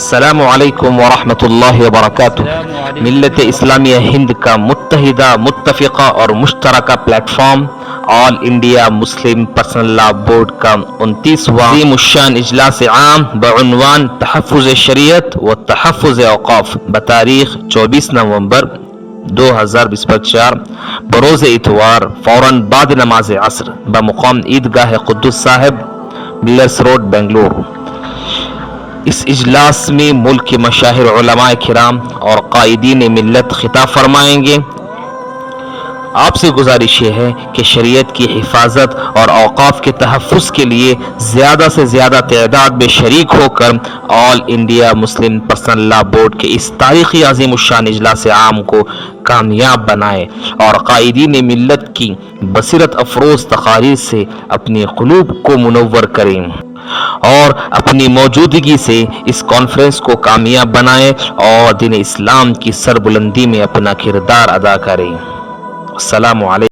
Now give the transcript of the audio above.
السلام علیکم ورحمۃ اللہ وبرکاتہ۔ ملت اسلامیہ ہند کا متحدہ، متفقہ اور مشترکہ پلیٹ فارم آل انڈیا مسلم پرسنل لا بورڈ کا 29واں عظیم الشان اجلاس عام بعنوان تحفظ شریعت و تحفظ اوقاف بتاریخ 24 نومبر 2024 بروز اتوار فوراً بعد نماز عصر بمقام عیدگاہ قدس صاحب، ملرس روڈ، بنگلور۔ اس اجلاس میں ملک کے مشاہیر علماء کرام اور قائدین ملت خطاب فرمائیں گے۔ آپ سے گزارش یہ ہے کہ شریعت کی حفاظت اور اوقاف کے تحفظ کے لیے زیادہ سے زیادہ تعداد میں شریک ہو کر آل انڈیا مسلم پرسنل لا بورڈ کے اس تاریخی عظیم الشان اجلاس عام کو کامیاب بنائیں اور قائدین ملت کی بصیرت افروز تقاریر سے اپنے قلوب کو منور کریں اور اپنی موجودگی سے اس کانفرنس کو کامیاب بنائیں اور دین اسلام کی سربلندی میں اپنا کردار ادا کریں۔ السلام علیکم۔